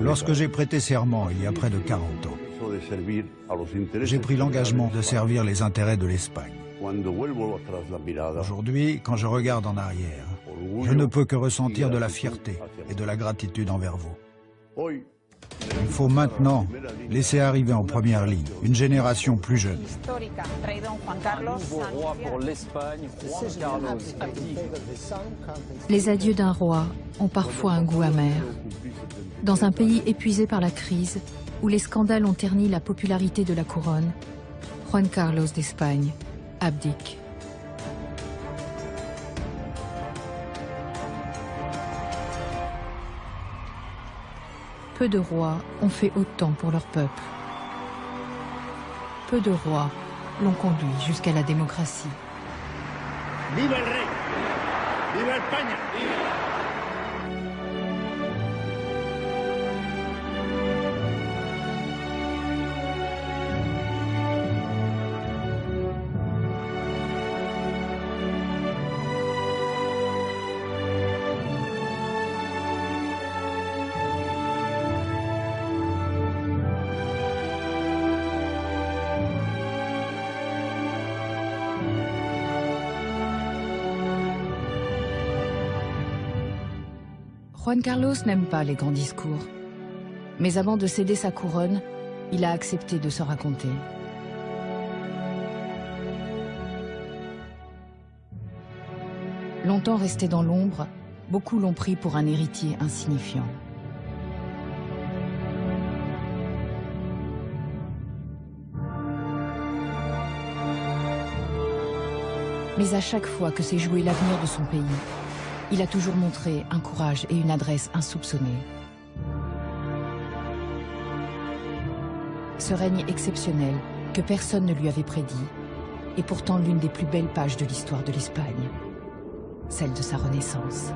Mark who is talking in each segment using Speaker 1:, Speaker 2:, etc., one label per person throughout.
Speaker 1: Lorsque j'ai prêté serment il y a près de 40 ans, j'ai pris l'engagement de servir les intérêts de l'Espagne. Aujourd'hui, quand je regarde en arrière, je ne peux que ressentir de la fierté et de la gratitude envers vous. Il faut maintenant laisser arriver en première ligne une génération plus jeune.
Speaker 2: Les adieux d'un roi ont parfois un goût amer. Dans un pays épuisé par la crise, où les scandales ont terni la popularité de la couronne, Juan Carlos d'Espagne abdique. Peu de rois ont fait autant pour leur peuple. Peu de rois l'ont conduit jusqu'à la démocratie.
Speaker 3: ¡Viva el rey! ¡Viva España!
Speaker 2: Juan Carlos n'aime pas les grands discours. Mais avant de céder sa couronne, il a accepté de se raconter. Longtemps resté dans l'ombre, beaucoup l'ont pris pour un héritier insignifiant. Mais à chaque fois que s'est joué l'avenir de son pays, il a toujours montré un courage et une adresse insoupçonnés. Ce règne exceptionnel, que personne ne lui avait prédit, est pourtant l'une des plus belles pages de l'histoire de l'Espagne, celle de sa renaissance.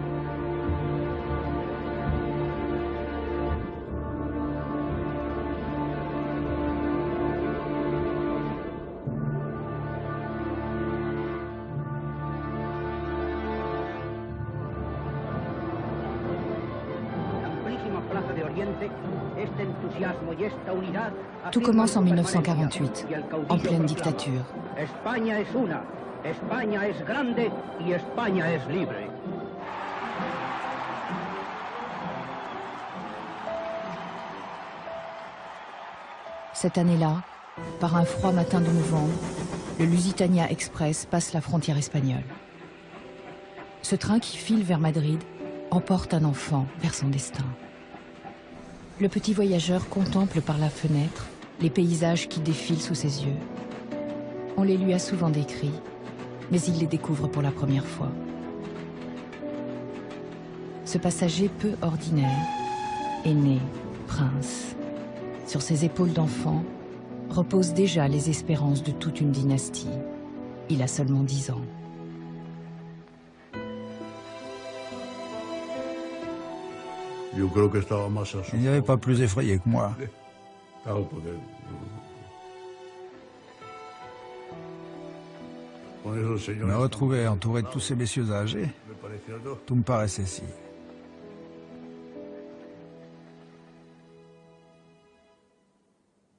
Speaker 2: Tout commence en 1948, en pleine dictature.
Speaker 3: España es una, España es grande y España es libre.
Speaker 2: Cette année-là, par un froid matin de novembre, le Lusitania Express passe la frontière espagnole. Ce train qui file vers Madrid emporte un enfant vers son destin. Le petit voyageur contemple par la fenêtre les paysages qui défilent sous ses yeux. On les lui a souvent décrits, mais il les découvre pour la première fois. Ce passager peu ordinaire est né prince. Sur ses épaules d'enfant reposent déjà les espérances de toute une dynastie. Il a seulement 10 ans.
Speaker 1: Il n'y avait pas plus effrayé que moi. Me retrouver entouré de tous ces messieurs âgés, tout me paraissait si. «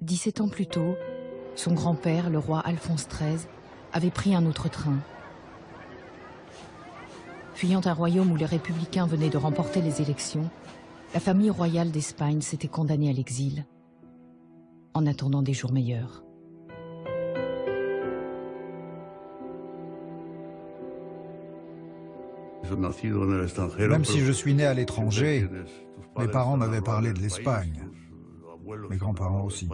Speaker 2: 17 ans plus tôt, son grand-père, le roi Alphonse XIII, avait pris un autre train. Fuyant un royaume où les républicains venaient de remporter les élections, la famille royale d'Espagne s'était condamnée à l'exil, en attendant des jours meilleurs.
Speaker 1: Même si je suis né à l'étranger, mes parents m'avaient parlé de l'Espagne, mes grands-parents aussi.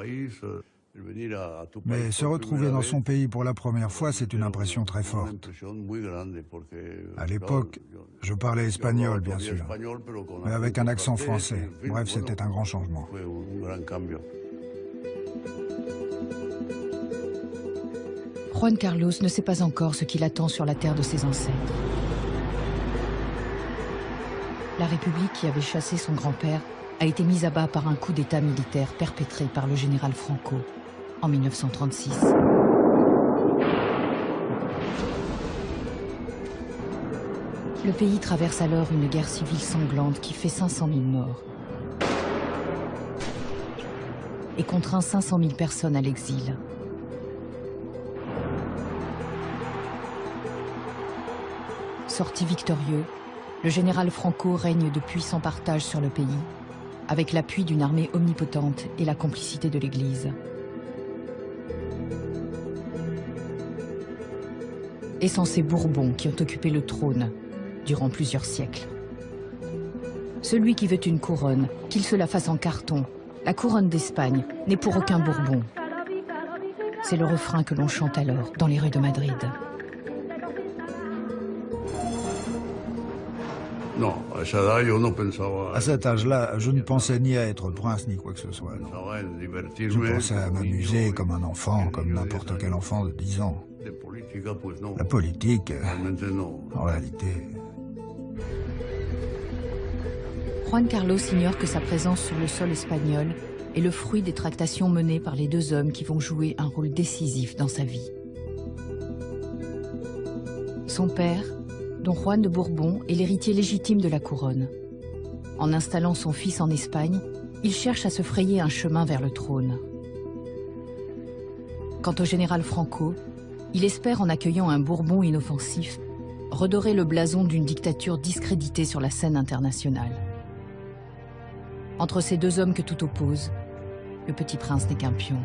Speaker 1: Mais se retrouver dans son pays pour la première fois, c'est une impression très forte. À l'époque, je parlais espagnol, bien sûr, mais avec un accent français. Bref, c'était un grand changement.
Speaker 2: Juan Carlos ne sait pas encore ce qu'il attend sur la terre de ses ancêtres. La République qui avait chassé son grand-père a été mise à bas par un coup d'État militaire perpétré par le général Franco en 1936. Le pays traverse alors une guerre civile sanglante qui fait 500 000 morts et contraint 500 000 personnes à l'exil. Sorti victorieux, le général Franco règne depuis sans partage sur le pays, avec l'appui d'une armée omnipotente et la complicité de l'Église. Et sont ces Bourbons qui ont occupé le trône durant plusieurs siècles. Celui qui veut une couronne, qu'il se la fasse en carton, la couronne d'Espagne n'est pour aucun Bourbon. C'est le refrain que l'on chante alors dans les rues de Madrid.
Speaker 1: À cet âge-là, je ne pensais ni à être prince ni quoi que ce soit. Non. Je pensais à m'amuser comme un enfant, comme n'importe quel enfant de 10 ans. La politique, en réalité...
Speaker 2: Juan Carlos ignore que sa présence sur le sol espagnol est le fruit des tractations menées par les deux hommes qui vont jouer un rôle décisif dans sa vie. Son père, Don Juan de Bourbon, est l'héritier légitime de la couronne. En installant son fils en Espagne, il cherche à se frayer un chemin vers le trône. Quant au général Franco, il espère, en accueillant un Bourbon inoffensif, redorer le blason d'une dictature discréditée sur la scène internationale. Entre ces deux hommes que tout oppose, le petit prince n'est qu'un pion.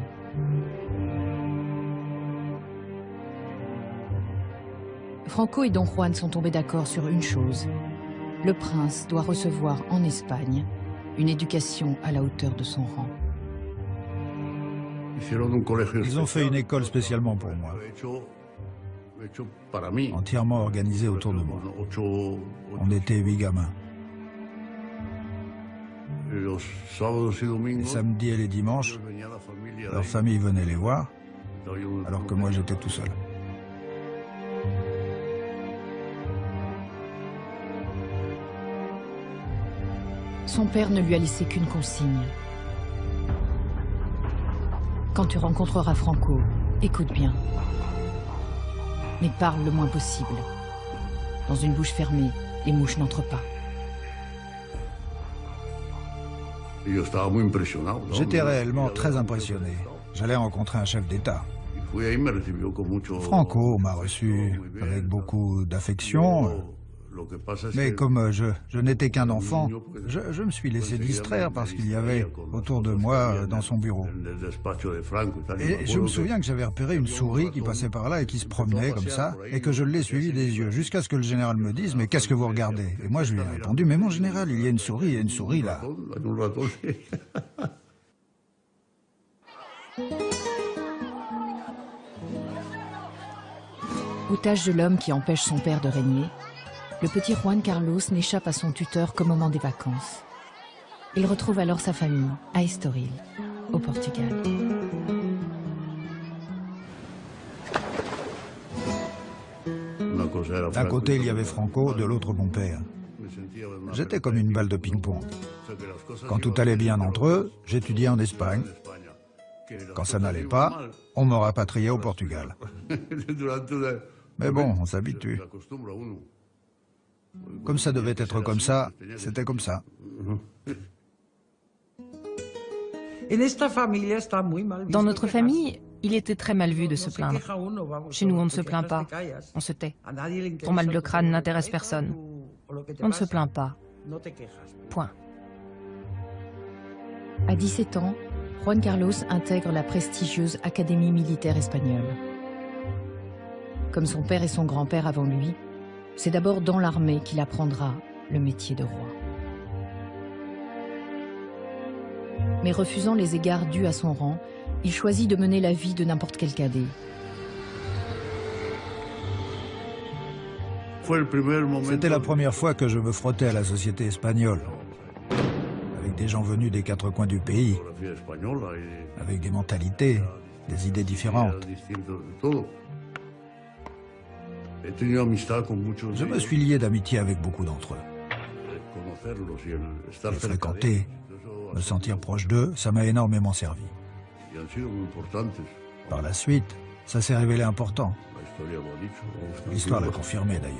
Speaker 2: Franco et Don Juan sont tombés d'accord sur une chose. Le prince doit recevoir en Espagne une éducation à la hauteur de son rang.
Speaker 1: Ils ont fait une école spécialement pour moi, entièrement organisée autour de moi. On était 8 gamins. Les samedis et les dimanches, leur famille venait les voir, alors que moi j'étais tout seul.
Speaker 2: Son père ne lui a laissé qu'une consigne. Quand tu rencontreras Franco, écoute bien. Mais parle le moins possible. Dans une bouche fermée, les mouches n'entrent pas.
Speaker 1: J'étais réellement très impressionné. J'allais rencontrer un chef d'État. Franco m'a reçu avec beaucoup d'affection. Mais comme je n'étais qu'un enfant, je me suis laissé distraire parce qu'il y avait autour de moi dans son bureau. Et je me souviens que j'avais repéré une souris qui passait par là et qui se promenait comme ça, et que je l'ai suivie des yeux, jusqu'à ce que le général me dise « Mais qu'est-ce que vous regardez ?» Et moi je lui ai répondu « Mais mon général, il y a une souris là. »
Speaker 2: Otage de l'homme qui empêche son père de régner, le petit Juan Carlos n'échappe à son tuteur qu'au moment des vacances. Il retrouve alors sa famille à Estoril, au Portugal.
Speaker 1: D'un côté, il y avait Franco, de l'autre, mon père. J'étais comme une balle de ping-pong. Quand tout allait bien entre eux, j'étudiais en Espagne. Quand ça n'allait pas, on me rapatriait au Portugal. Mais bon, on s'habitue. Comme ça devait être comme ça, c'était comme ça.
Speaker 4: Dans notre famille, il était très mal vu de se plaindre. Chez nous, on ne se plaint pas, on se tait. Ton mal de crâne n'intéresse personne. On ne se plaint pas. Point.
Speaker 2: À 17 ans, Juan Carlos intègre la prestigieuse Académie militaire espagnole. Comme son père et son grand-père avant lui, c'est d'abord dans l'armée qu'il apprendra le métier de roi. Mais refusant les égards dus à son rang, il choisit de mener la vie de n'importe quel cadet.
Speaker 1: C'était la première fois que je me frottais à la société espagnole, avec des gens venus des 4 coins du pays, avec des mentalités, des idées différentes. Je me suis lié d'amitié avec beaucoup d'entre eux. Les fréquenter, me sentir proche d'eux, ça m'a énormément servi. Par la suite, ça s'est révélé important. L'histoire l'a confirmé d'ailleurs.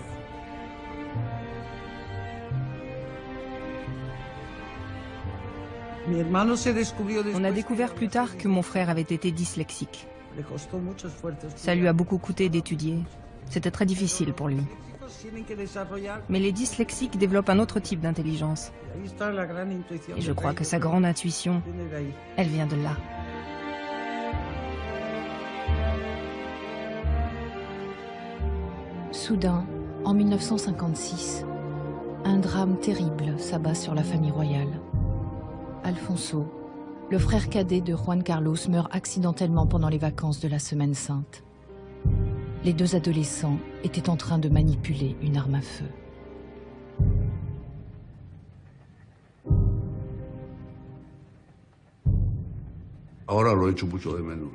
Speaker 4: On a découvert plus tard que mon frère avait été dyslexique. Ça lui a beaucoup coûté d'étudier. C'était très difficile pour lui. Mais les dyslexiques développent un autre type d'intelligence. Et je crois que sa grande intuition, elle vient de là.
Speaker 2: Soudain, en 1956, un drame terrible s'abat sur la famille royale. Alfonso, le frère cadet de Juan Carlos, meurt accidentellement pendant les vacances de la Semaine Sainte. Les deux adolescents étaient en train de manipuler une arme à feu.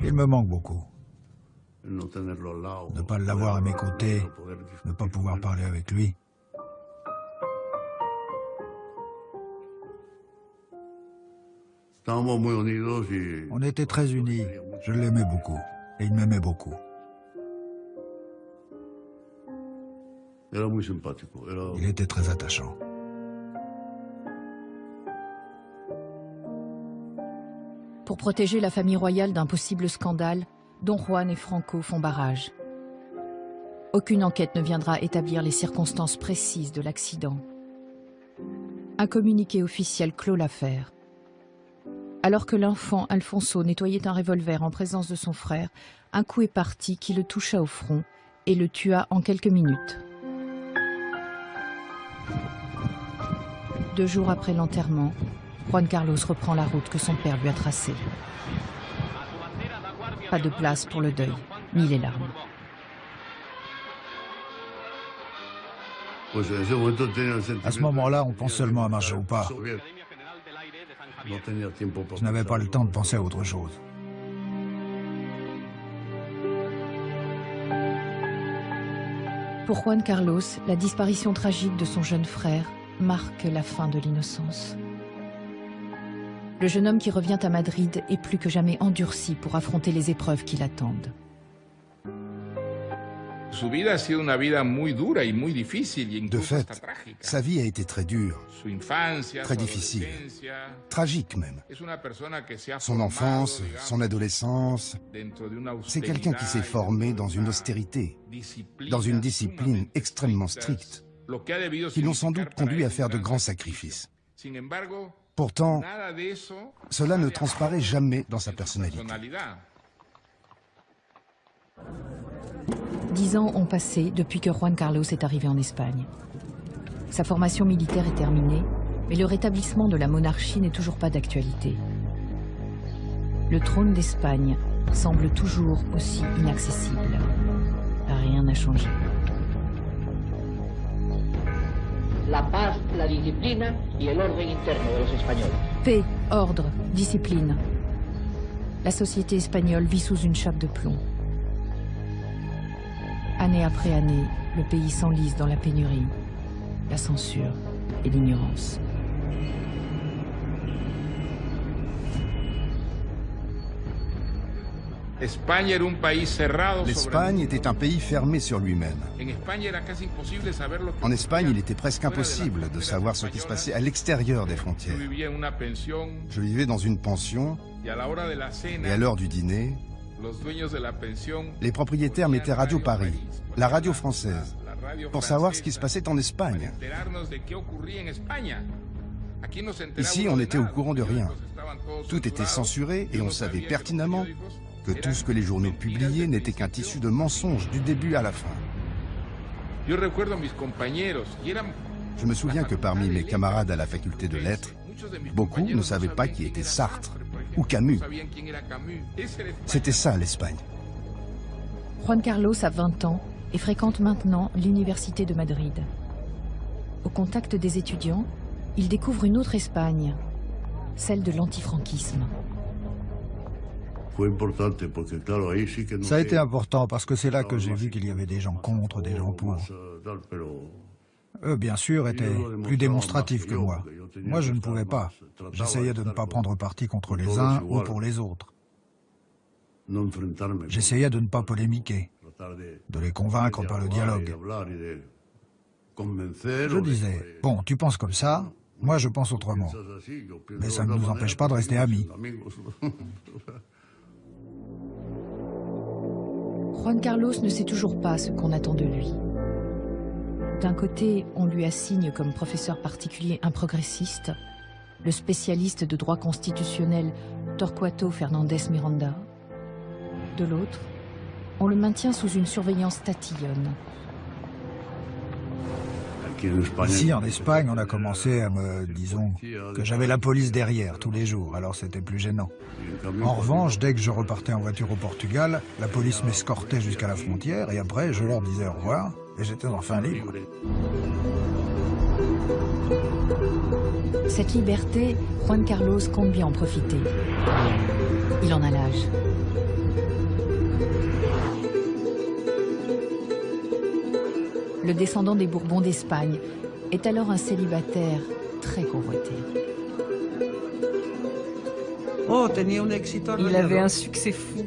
Speaker 1: Il me manque beaucoup. Ne pas l'avoir à mes côtés, ne pas pouvoir parler avec lui. On était très unis. Je l'aimais beaucoup. Et il m'aimait beaucoup. Il était très attachant.
Speaker 2: Pour protéger la famille royale d'un possible scandale, Don Juan et Franco font barrage. Aucune enquête ne viendra établir les circonstances précises de l'accident. Un communiqué officiel clôt l'affaire. Alors que l'enfant Alfonso nettoyait un revolver en présence de son frère, un coup est parti qui le toucha au front et le tua en quelques minutes. 2 jours après l'enterrement, Juan Carlos reprend la route que son père lui a tracée. Pas de place pour le deuil, ni les larmes.
Speaker 1: À ce moment-là, on pense seulement à marcher au pas. Je n'avais pas le temps de penser à autre chose.
Speaker 2: Pour Juan Carlos, la disparition tragique de son jeune frère marque la fin de l'innocence. Le jeune homme qui revient à Madrid est plus que jamais endurci pour affronter les épreuves qui l'attendent.
Speaker 5: De fait, sa vie a été très dure, très difficile, tragique même. Son enfance, son adolescence, c'est quelqu'un qui s'est formé dans une austérité, dans une discipline extrêmement stricte, qui l'ont sans doute conduit à faire de grands sacrifices. Pourtant, cela ne transparaît jamais dans sa personnalité.
Speaker 2: 10 ans ont passé depuis que Juan Carlos est arrivé en Espagne. Sa formation militaire est terminée, mais le rétablissement de la monarchie n'est toujours pas d'actualité. Le trône d'Espagne semble toujours aussi inaccessible. Rien n'a changé.
Speaker 3: La paz, la disciplina y el orden interno de los españoles.
Speaker 2: Paix, ordre, discipline. La société espagnole vit sous une chape de plomb. Année après année, le pays s'enlise dans la pénurie, la censure et l'ignorance.
Speaker 5: L'Espagne était un pays fermé sur lui-même. En Espagne, il était presque impossible de savoir ce qui se passait à l'extérieur des frontières. Je vivais dans une pension et à l'heure du dîner, les propriétaires mettaient Radio Paris, la radio française, pour savoir ce qui se passait en Espagne. Ici, on était au courant de rien. Tout était censuré et on savait pertinemment que tout ce que les journaux publiaient n'était qu'un tissu de mensonges du début à la fin. Je me souviens que parmi mes camarades à la faculté de lettres, beaucoup ne savaient pas qui était Sartre ou Camus. C'était ça l'Espagne.
Speaker 2: Juan Carlos a 20 ans et fréquente maintenant l'université de Madrid. Au contact des étudiants, il découvre une autre Espagne, celle de l'antifranquisme.
Speaker 1: Ça a été important parce que c'est là que j'ai vu qu'il y avait des gens contre, des gens pour. Eux, bien sûr, étaient plus démonstratifs que moi. Moi, je ne pouvais pas. J'essayais de ne pas prendre parti contre les uns ou pour les autres. J'essayais de ne pas polémiquer, de les convaincre par le dialogue. Je disais, bon, tu penses comme ça, Moi, je pense autrement. Mais ça ne nous empêche pas de rester amis.
Speaker 2: Juan Carlos ne sait toujours pas ce qu'on attend de lui. D'un côté, on lui assigne comme professeur particulier un progressiste, le spécialiste de droit constitutionnel Torquato Fernández Miranda. De l'autre, on le maintient sous une surveillance tatillonne.
Speaker 1: Ici, en Espagne, on a commencé à me, disons, que j'avais la police derrière tous les jours, alors c'était plus gênant. En revanche, dès que je repartais en voiture au Portugal, la police m'escortait jusqu'à la frontière et après, je leur disais au revoir et j'étais enfin libre.
Speaker 2: Cette liberté, Juan Carlos compte bien en profiter. Il en a l'âge. Le descendant des Bourbons d'Espagne est alors un célibataire très convoité.
Speaker 4: Il avait un succès fou.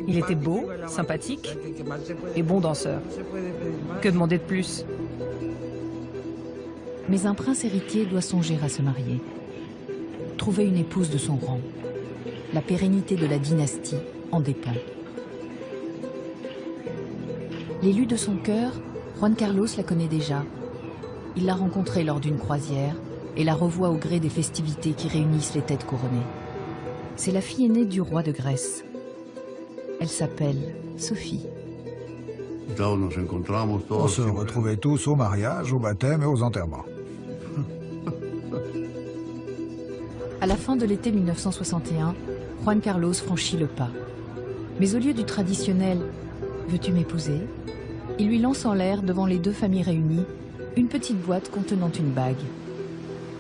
Speaker 4: Il était beau, sympathique et bon danseur. Que demander de plus?
Speaker 2: Mais un prince héritier doit songer à se marier. Trouver une épouse de son rang. La pérennité de la dynastie en dépend. L'élu de son cœur, Juan Carlos la connaît déjà. Il l'a rencontrée lors d'une croisière et la revoit au gré des festivités qui réunissent les têtes couronnées. C'est la fille aînée du roi de Grèce. Elle s'appelle Sophie.
Speaker 1: On se retrouvait tous au mariage, au baptême et aux enterrements.
Speaker 2: À la fin de l'été 1961, Juan Carlos franchit le pas. Mais au lieu du traditionnel « Veux-tu m'épouser ?», il lui lance en l'air, devant les deux familles réunies, une petite boîte contenant une bague.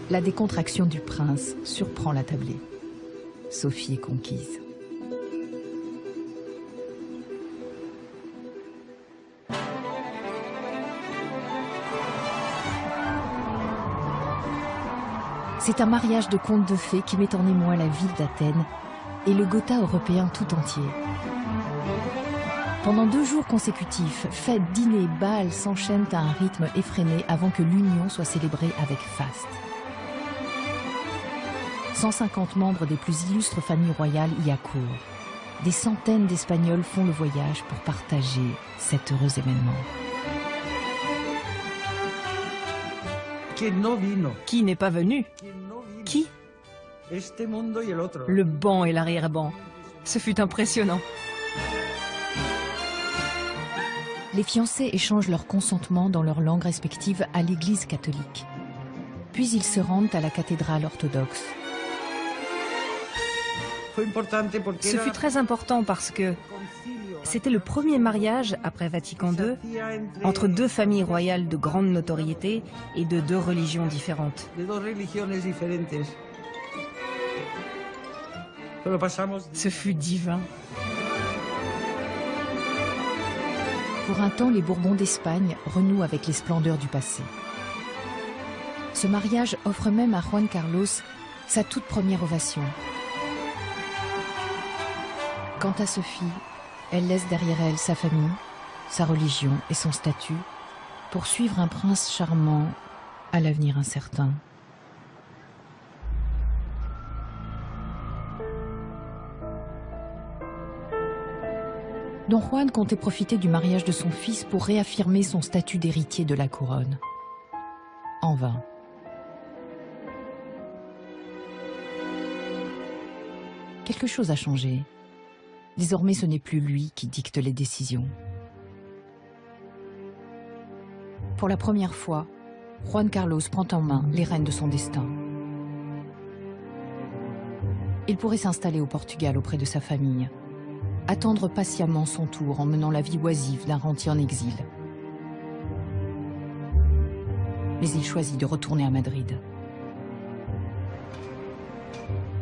Speaker 2: La décontraction du prince surprend l'attablé. Sophie est conquise. C'est un mariage de contes de fées qui met en émoi la ville d'Athènes et le Gotha européen tout entier. Pendant 2 jours consécutifs, fêtes, dîners, bals s'enchaînent à un rythme effréné avant que l'union soit célébrée avec faste. 150 membres des plus illustres familles royales y accourent. Des centaines d'Espagnols font le voyage pour partager cet heureux événement.
Speaker 4: Qui n'est pas venu? Qui? Le banc et l'arrière-banc. Ce fut impressionnant.
Speaker 2: Les fiancés échangent leur consentement dans leurs langues respectives à l'église catholique. Puis ils se rendent à la cathédrale orthodoxe.
Speaker 4: Ce fut très important parce que c'était le premier mariage, après Vatican II, entre 2 familles royales de grande notoriété et de 2 religions différentes. Ce fut divin.
Speaker 2: Pour un temps, les Bourbons d'Espagne renouent avec les splendeurs du passé. Ce mariage offre même à Juan Carlos sa toute première ovation. Quant à Sophie, elle laisse derrière elle sa famille, sa religion et son statut pour suivre un prince charmant à l'avenir incertain. Don Juan comptait profiter du mariage de son fils pour réaffirmer son statut d'héritier de la couronne. En vain. Quelque chose a changé. Désormais, ce n'est plus lui qui dicte les décisions. Pour la première fois, Juan Carlos prend en main les rênes de son destin. Il pourrait s'installer au Portugal auprès de sa famille, attendre patiemment son tour en menant la vie oisive d'un rentier en exil. Mais il choisit de retourner à Madrid.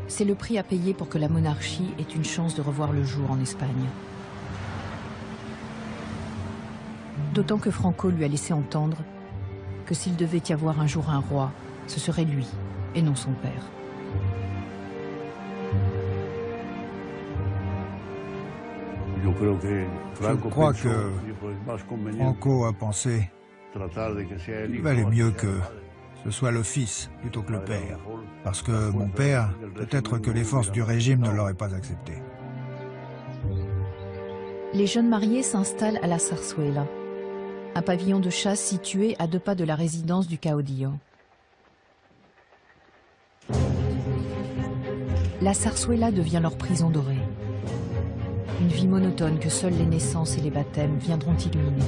Speaker 2: C'est le prix à payer pour que la monarchie ait une chance de revoir le jour en Espagne. D'autant que Franco lui a laissé entendre que s'il devait y avoir un jour un roi, ce serait lui et non son père.
Speaker 1: Je crois que Franco a pensé qu'il valait mieux que ce soit le fils plutôt que le père. Parce que mon père, peut-être que les forces du régime ne l'auraient pas accepté.
Speaker 2: Les jeunes mariés s'installent à la Zarzuela, un pavillon de chasse situé à 2 pas de la résidence du caudillo. La Zarzuela devient leur prison dorée. Une vie monotone que seules les naissances et les baptêmes viendront illuminer.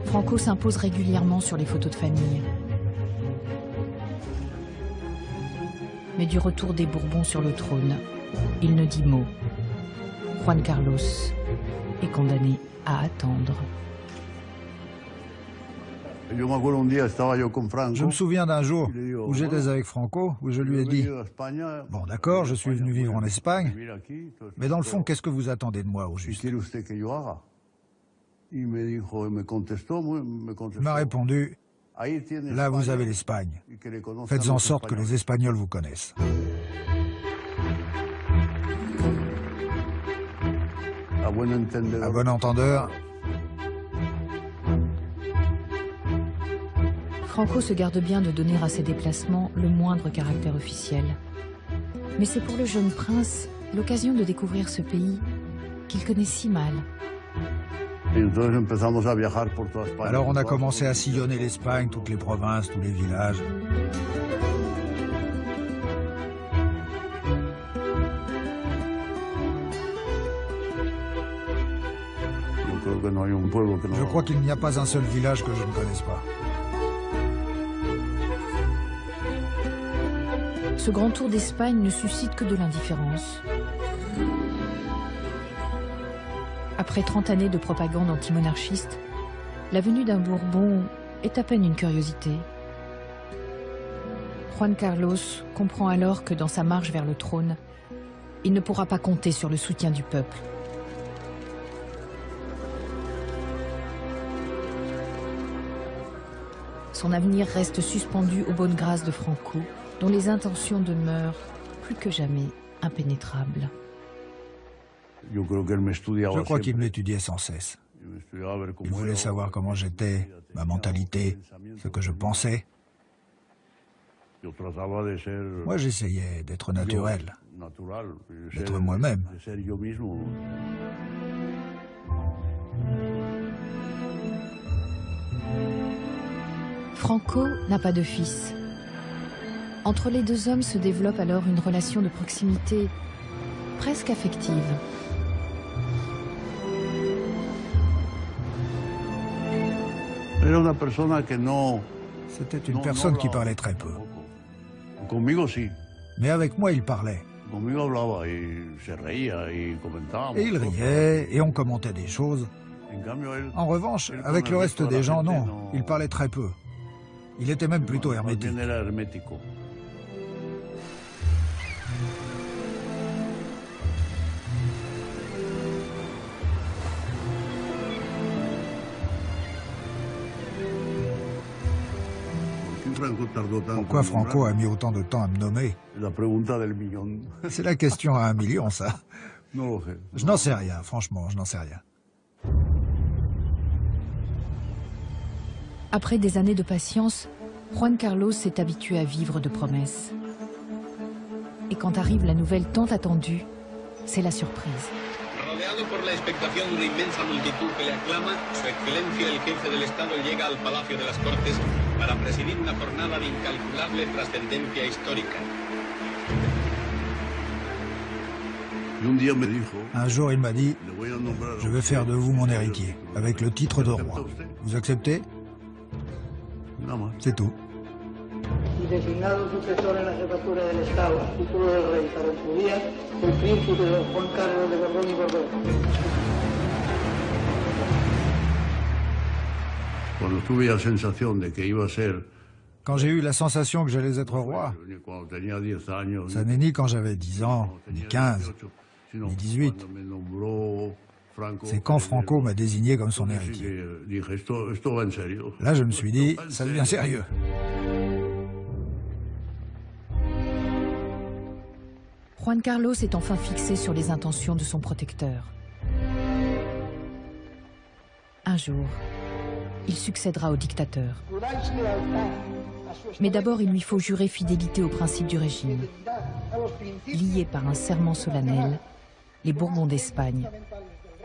Speaker 2: Franco s'impose régulièrement sur les photos de famille. Mais du retour des Bourbons sur le trône, il ne dit mot. Juan Carlos est condamné à attendre.
Speaker 1: Je me souviens d'un jour où j'étais avec Franco, où je lui ai dit « Bon d'accord, je suis venu vivre en Espagne, mais dans le fond, qu'est-ce que vous attendez de moi au juste ?» Il m'a répondu « Là, vous avez l'Espagne. Faites en sorte que les Espagnols vous connaissent. » À bon entendeur,
Speaker 2: Franco se garde bien de donner à ses déplacements le moindre caractère officiel. Mais c'est pour le jeune prince l'occasion de découvrir ce pays qu'il connaît si mal.
Speaker 1: Alors on a commencé à sillonner l'Espagne, toutes les provinces, tous les villages. Je crois qu'il n'y a pas un seul village que je ne connaisse pas.
Speaker 2: Ce grand tour d'Espagne ne suscite que de l'indifférence. Après 30 années de propagande antimonarchiste, la venue d'un Bourbon est à peine une curiosité. Juan Carlos comprend alors que dans sa marche vers le trône, il ne pourra pas compter sur le soutien du peuple. Son avenir reste suspendu aux bonnes grâces de Franco, dont les intentions demeurent plus que jamais impénétrables.
Speaker 1: Je crois qu'il m'étudiait sans cesse. Il voulait savoir comment j'étais, ma mentalité, ce que je pensais. Moi, j'essayais d'être naturel, d'être moi-même.
Speaker 2: Franco n'a pas de fils. Entre les deux hommes se développe alors une relation de proximité presque affective.
Speaker 1: C'était une personne qui parlait très peu. Mais avec moi, il parlait. Et il riait, et on commentait des choses. En revanche, avec le reste des gens, non, il parlait très peu. Il était même plutôt hermétique. Pourquoi Franco a mis autant de temps à me nommer? C'est la question à 1 million, ça. Je n'en sais rien, franchement, je n'en sais rien.
Speaker 2: Après des années de patience, Juan Carlos s'est habitué à vivre de promesses. Et quand arrive la nouvelle tant attendue, c'est la surprise.
Speaker 6: Rodeado por la expectación de una inmensa multitud que le aclama, Su Excelencia el Jefe del Estado llega al Palacio de las Cortes para presidir una jornada de incalculable trascendencia histórica.
Speaker 1: Un jour, il m'a dit « Je vais faire de vous mon héritier, avec le titre de roi. Vous acceptez ?» C'est tout.
Speaker 7: Designado sucesor en la jefatura del Estado, título del rey para su día, el príncipe don Juan Carlos de Borbón y Borbón.
Speaker 1: Quand j'ai eu la sensation que j'allais être roi, ça n'est ni quand j'avais 10 ans, ni 15, ni 18. C'est quand Franco m'a désigné comme son héritier. Là, je me suis dit, ça devient sérieux.
Speaker 2: Juan Carlos est enfin fixé sur les intentions de son protecteur. Un jour, il succédera au dictateur. Mais d'abord, il lui faut jurer fidélité aux principes du régime. Liés par un serment solennel, les Bourbons d'Espagne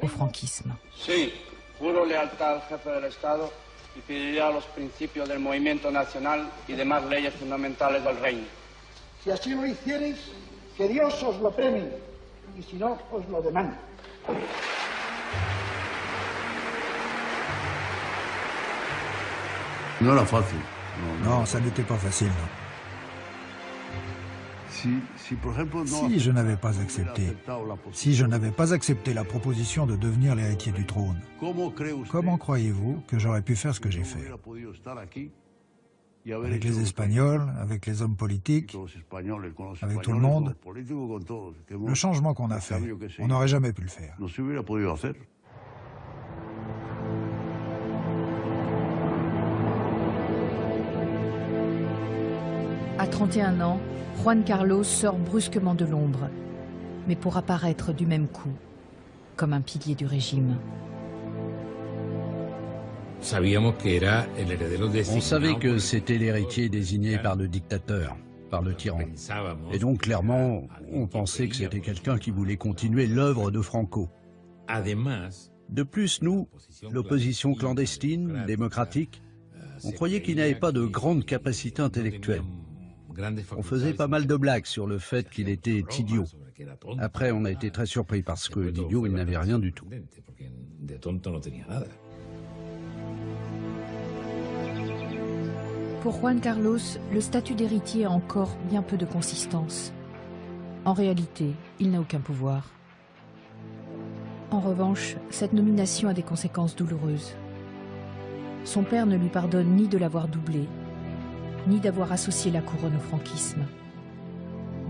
Speaker 2: au franquisme.
Speaker 8: Sí, juro lealtad al jefe del Estado y fidelidad a los principios del movimiento nacional y demás leyes fundamentales del reino.
Speaker 7: Si así lo hiciereis, que Dios os lo premie, y si no, os lo demande.
Speaker 5: No era fácil.
Speaker 1: Non, ça n'était pas facile, non. Si je n'avais pas accepté, la proposition de devenir l'héritier du trône, comment croyez-vous que j'aurais pu faire ce que j'ai fait? Avec les Espagnols, avec les hommes politiques, avec tout le monde, le changement qu'on a fait, on n'aurait jamais pu le faire.
Speaker 2: À 31 ans, Juan Carlos sort brusquement de l'ombre, mais pour apparaître du même coup, comme un pilier du régime.
Speaker 9: On savait que c'était l'héritier désigné par le dictateur, par le tyran. Et donc, clairement, on pensait que c'était quelqu'un qui voulait continuer l'œuvre de Franco. De plus, nous, l'opposition clandestine, démocratique, on croyait qu'il n'avait pas de grande capacité intellectuelle. On faisait pas mal de blagues sur le fait qu'il était idiot. Après, on a été très surpris parce que d'idiot, il n'avait rien du tout.
Speaker 2: Pour Juan Carlos, le statut d'héritier a encore bien peu de consistance. En réalité, il n'a aucun pouvoir. En revanche, cette nomination a des conséquences douloureuses. Son père ne lui pardonne ni de l'avoir doublé, ni d'avoir associé la couronne au franquisme.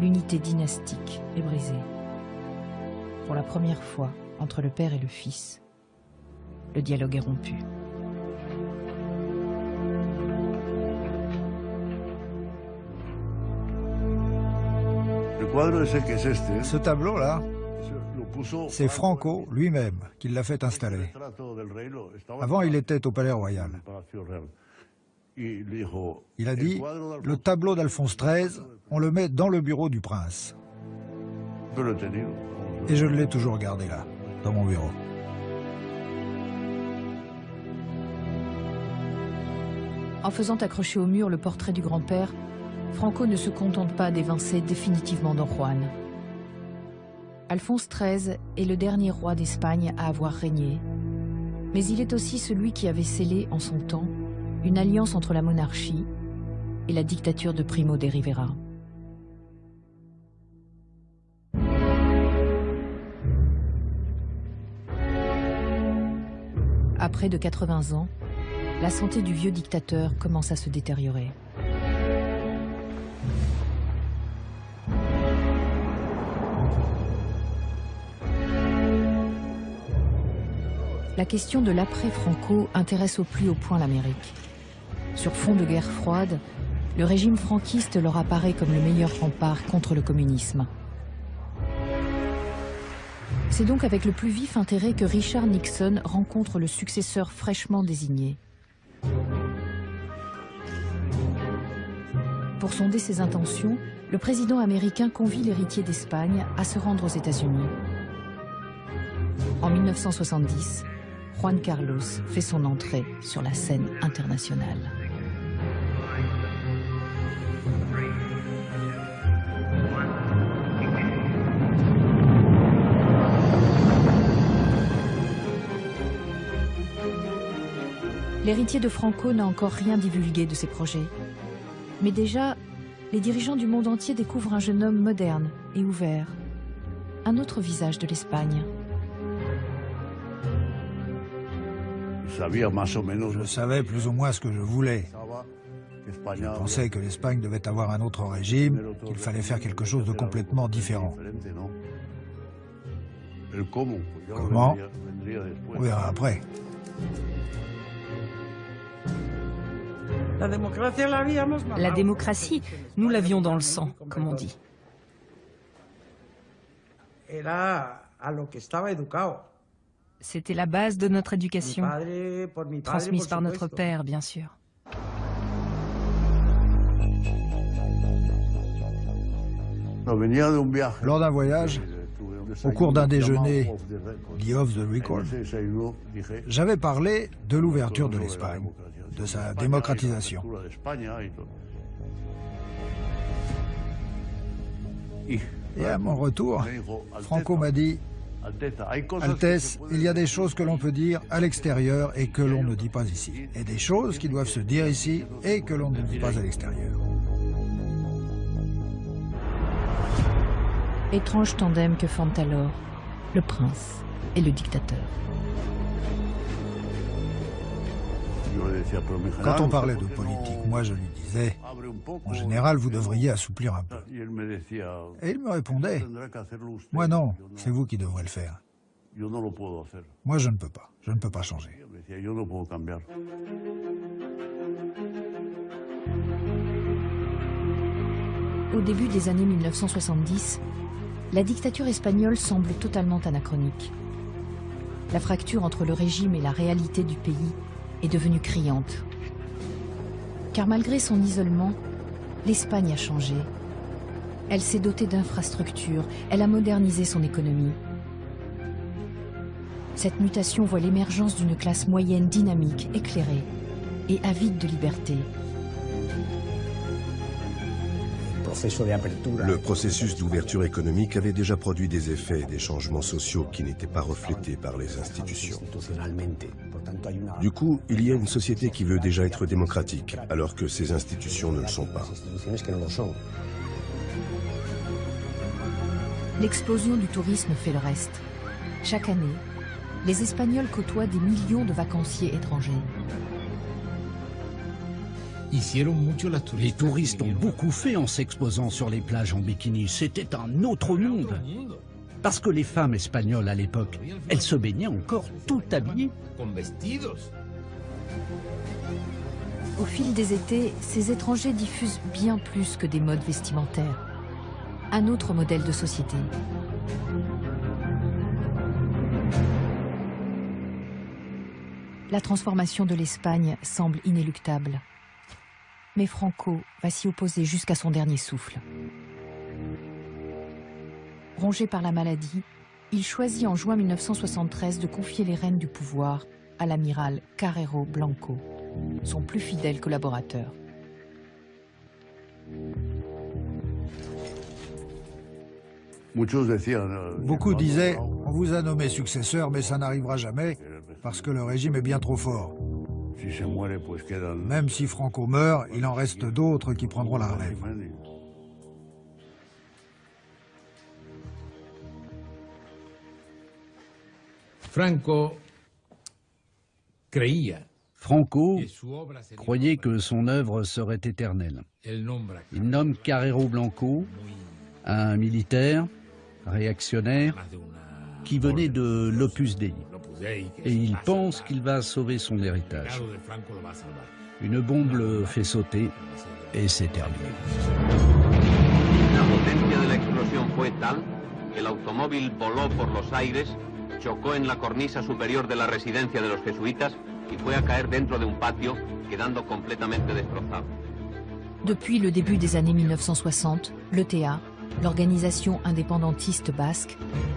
Speaker 2: L'unité dynastique est brisée. Pour la première fois, entre le père et le fils, le dialogue est rompu.
Speaker 1: Ce tableau-là, c'est Franco lui-même qui l'a fait installer. Avant, il était au Palais Royal. Il a dit, le tableau d'Alphonse XIII, on le met dans le bureau du prince. Et je l'ai toujours gardé là, dans mon bureau.
Speaker 2: En faisant accrocher au mur le portrait du grand-père, Franco ne se contente pas d'évincer définitivement Don Juan. Alphonse XIII est le dernier roi d'Espagne à avoir régné, mais il est aussi celui qui avait scellé, en son temps, une alliance entre la monarchie et la dictature de Primo de Rivera. À près de 80 ans, la santé du vieux dictateur commence à se détériorer. La question de l'après-Franco intéresse au plus haut point l'Amérique. Sur fond de guerre froide, le régime franquiste leur apparaît comme le meilleur rempart contre le communisme. C'est donc avec le plus vif intérêt que Richard Nixon rencontre le successeur fraîchement désigné. Pour sonder ses intentions, le président américain convie l'héritier d'Espagne à se rendre aux États-Unis. En 1970, Juan Carlos fait son entrée sur la scène internationale. L'héritier de Franco n'a encore rien divulgué de ses projets. Mais déjà, les dirigeants du monde entier découvrent un jeune homme moderne et ouvert. Un autre visage de l'Espagne.
Speaker 1: Je savais plus ou moins ce que je voulais. Je pensais que l'Espagne devait avoir un autre régime, qu'il fallait faire quelque chose de complètement différent. Comment? On verra après.
Speaker 4: La démocratie, nous l'avions dans le sang, comme on dit. C'était la base de notre éducation, transmise par notre père, bien sûr.
Speaker 1: Lors d'un voyage, au cours d'un déjeuner, The Off the Record, j'avais parlé de l'ouverture de l'Espagne, de sa démocratisation. Et à mon retour, Franco m'a dit « Altesse, il y a des choses que l'on peut dire à l'extérieur et que l'on ne dit pas ici, et des choses qui doivent se dire ici et que l'on ne dit pas à l'extérieur. »
Speaker 2: Étrange tandem que forment alors le prince et le dictateur.
Speaker 1: Quand on parlait de politique, moi je lui disais « En général, vous devriez assouplir un peu. » Et il me répondait « Moi non, c'est vous qui devrez le faire. Moi je ne peux pas changer. »
Speaker 2: Au début des années 1970, la dictature espagnole semble totalement anachronique. La fracture entre le régime et la réalité du pays est devenue criante. Car malgré son isolement, l'Espagne a changé. Elle s'est dotée d'infrastructures, elle a modernisé son économie. Cette mutation voit l'émergence d'une classe moyenne dynamique, éclairée et avide de liberté.
Speaker 10: Le processus d'ouverture économique avait déjà produit des effets et des changements sociaux qui n'étaient pas reflétés par les institutions. Du coup, il y a une société qui veut déjà être démocratique, alors que ces institutions ne le sont pas.
Speaker 2: L'explosion du tourisme fait le reste. Chaque année, les Espagnols côtoient des millions de vacanciers étrangers.
Speaker 9: Les touristes ont beaucoup fait en s'exposant sur les plages en bikini. C'était un autre monde. Parce que les femmes espagnoles à l'époque, elles se baignaient encore tout habillées.
Speaker 2: Au fil des étés, ces étrangers diffusent bien plus que des modes vestimentaires. Un autre modèle de société. La transformation de l'Espagne semble inéluctable. Mais Franco va s'y opposer jusqu'à son dernier souffle. Rongé par la maladie, il choisit en juin 1973 de confier les rênes du pouvoir à l'amiral Carrero Blanco, son plus fidèle collaborateur.
Speaker 1: Beaucoup disaient « On vous a nommé successeur, mais ça n'arrivera jamais parce que le régime est bien trop fort. » Même si Franco meurt, il en reste d'autres qui prendront la relève.
Speaker 9: Franco croyait que son œuvre serait éternelle. Il nomme Carrero Blanco, un militaire réactionnaire qui venait de l'Opus Dei. Et il pense qu'il va sauver son héritage. Une bombe le fait sauter et c'est terminé.
Speaker 6: La potencia de la explosión fue tal que el automóvil voló por los aires, chocó en la cornisa superior de la residencia de los jesuitas y fue a caer dentro de un patio, quedando completamente destrozado.
Speaker 2: Depuis le début des années 1960, l'ETA, l'organisation indépendantiste basque,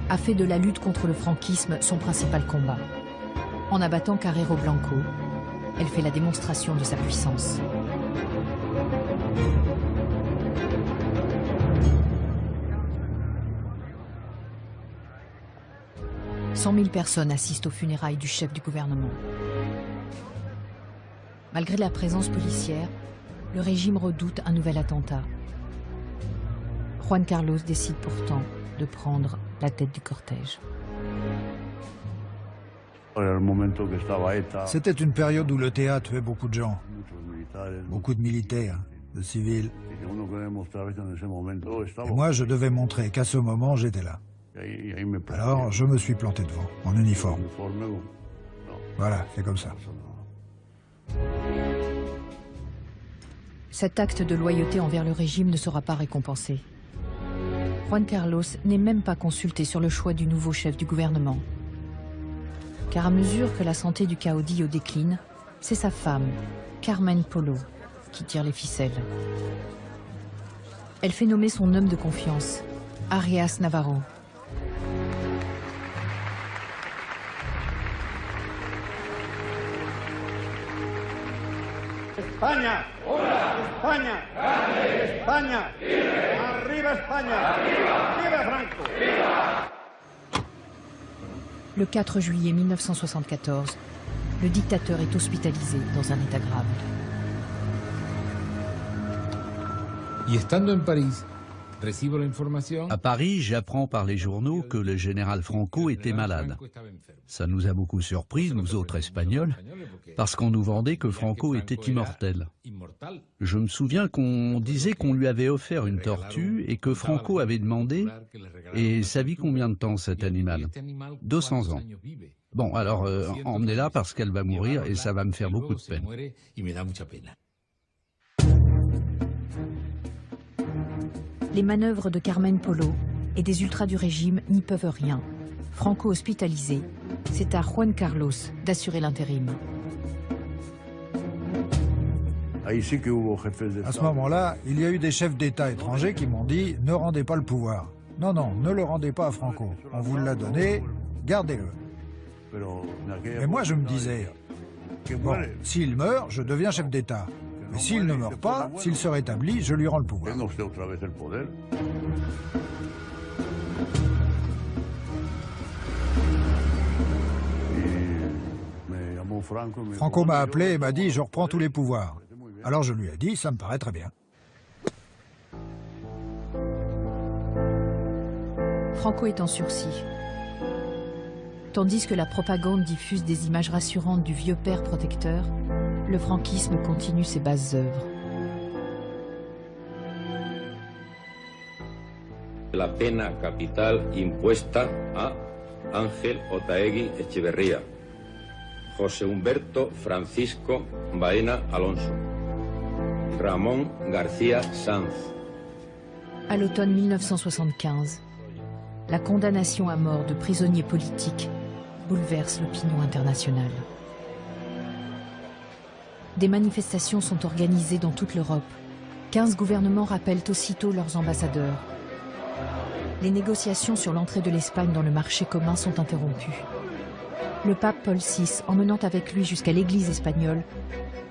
Speaker 2: a fait de la lutte contre le franquisme son principal combat. En abattant Carrero Blanco, elle fait la démonstration de sa puissance. « 100 000 personnes assistent aux funérailles du chef du gouvernement. Malgré la présence policière, le régime redoute un nouvel attentat. Juan Carlos décide pourtant de prendre la tête du cortège.
Speaker 1: C'était une période où l'ETA tuait beaucoup de gens, beaucoup de militaires, de civils. Et moi, je devais montrer qu'à ce moment, j'étais là. Alors, je me suis planté devant, en uniforme. Voilà, c'est comme ça.
Speaker 2: Cet acte de loyauté envers le régime ne sera pas récompensé. Juan Carlos n'est même pas consulté sur le choix du nouveau chef du gouvernement. car à mesure que la santé du caudillo décline, c'est sa femme, Carmen Polo, qui tire les ficelles. Elle fait nommer son homme de confiance, Arias Navarro.
Speaker 11: España, España, España, arriba España, viva Franco.
Speaker 2: Le 4 juillet 1974, le dictateur est hospitalisé dans un état grave.
Speaker 9: À Paris, j'apprends par les journaux que le général Franco était malade. Ça nous a beaucoup surpris, nous autres Espagnols, parce qu'on nous vendait que Franco était immortel. Je me souviens qu'on disait qu'on lui avait offert une tortue et que Franco avait demandé « Et ça vit combien de temps cet animal ?»« 200 ans. » Bon, alors emmenez-la parce qu'elle va mourir et ça va me faire beaucoup de peine.
Speaker 2: Les manœuvres de Carmen Polo et des ultras du régime n'y peuvent rien. Franco hospitalisé, c'est à Juan Carlos d'assurer l'intérim.
Speaker 1: À ce moment-là, il y a eu des chefs d'État étrangers qui m'ont dit « Ne rendez pas le pouvoir. Non, non, ne le rendez pas à Franco. On vous l'a donné, gardez-le. » Mais moi, je me disais « Bon, s'il meurt, je deviens chef d'État. Mais s'il ne meurt pas, s'il se rétablit, je lui rends le pouvoir. » Franco m'a appelé et m'a dit « Je reprends tous les pouvoirs. » Alors je lui ai dit « Ça me paraît très bien. »
Speaker 2: Franco est en sursis. Tandis que la propagande diffuse des images rassurantes du vieux père protecteur, le franquisme continue ses basses œuvres.
Speaker 12: La pena capital impuesta a Ángel Otaegui Echeverría, José Humberto Francisco Baena Alonso, Ramón García Sanz.
Speaker 2: À l'automne 1975, la condamnation à mort de prisonniers politiques bouleverse l'opinion internationale. Des manifestations sont organisées dans toute l'Europe. 15 gouvernements rappellent aussitôt leurs ambassadeurs. Les négociations sur l'entrée de l'Espagne dans le marché commun sont interrompues. Le pape Paul VI, emmenant avec lui jusqu'à l'église espagnole,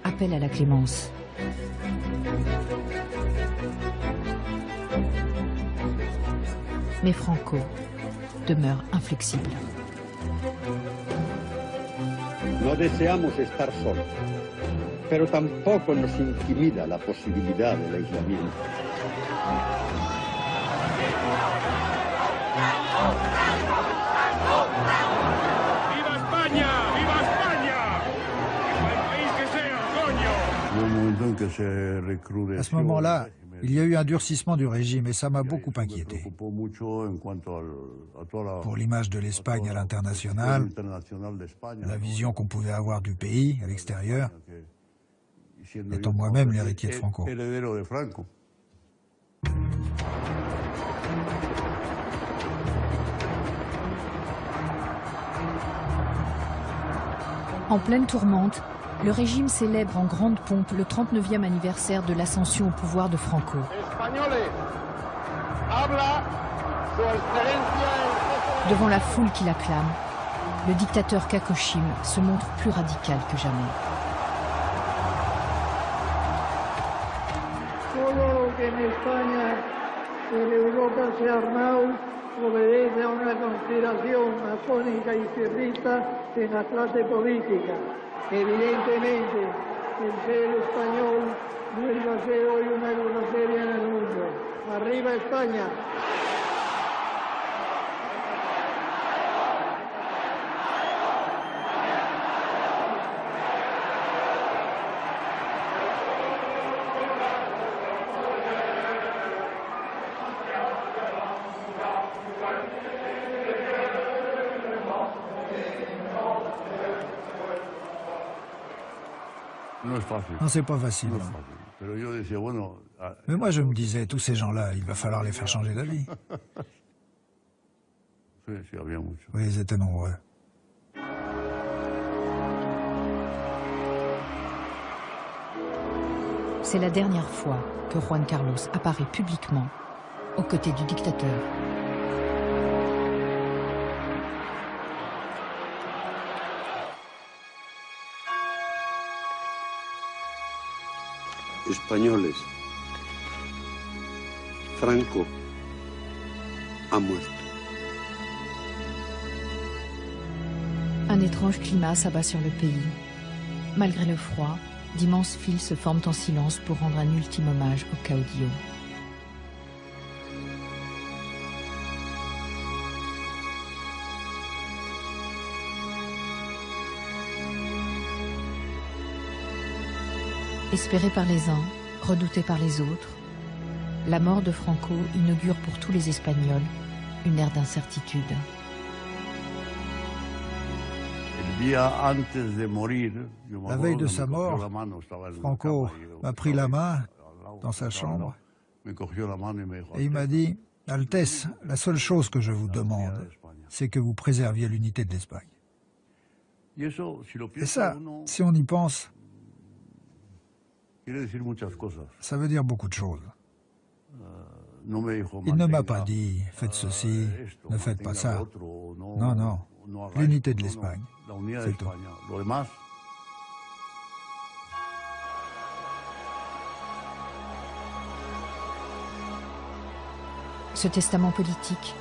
Speaker 2: appelle à la clémence. Mais Franco demeure inflexible.
Speaker 13: No deseamos estar solos, pero tampoco nos intimida la posibilidad del aislamiento.
Speaker 11: ¡Viva España! ¡Viva España! ¡El país que sea, coño!
Speaker 1: À ce moment-là, il y a eu un durcissement du régime et ça m'a beaucoup inquiété. Pour l'image de l'Espagne à l'international, la vision qu'on pouvait avoir du pays à l'extérieur, étant moi-même l'héritier de Franco.
Speaker 2: En pleine tourmente, le régime célèbre en grande pompe le 39e anniversaire de l'ascension au pouvoir de Franco. Devant la foule qui l'acclame, le dictateur Kakoshim se montre plus radical que jamais.
Speaker 7: Todo lo que en España y en Europa se ha armado obedece a una conspiración masónica y izquierdista en la clase política. Evidentemente, el ser español vuelve a ser hoy una grosería en el mundo. ¡Arriba España!
Speaker 1: Non, c'est pas facile. Mais moi, je me disais, tous ces gens-là, il va falloir les faire changer d'avis. Oui, ils étaient nombreux.
Speaker 2: C'est la dernière fois que Juan Carlos apparaît publiquement aux côtés du dictateur.
Speaker 13: Españoles, Franco ha muerto.
Speaker 2: Un étrange climat s'abat sur le pays. Malgré le froid, d'immenses files se forment en silence pour rendre un ultime hommage au caudillo. Espéré par les uns, redouté par les autres, la mort de Franco inaugure pour tous les Espagnols une ère d'incertitude.
Speaker 1: La veille de sa mort, Franco m'a pris la main dans sa chambre et il m'a dit « Altesse, la seule chose que je vous demande, c'est que vous préserviez l'unité de l'Espagne. » Et ça, si on y pense, ça veut dire beaucoup de choses. Il ne m'a pas dit « faites ceci, ne faites pas ça ». Non, non, l'unité de l'Espagne, c'est tout.
Speaker 2: Ce testament politique,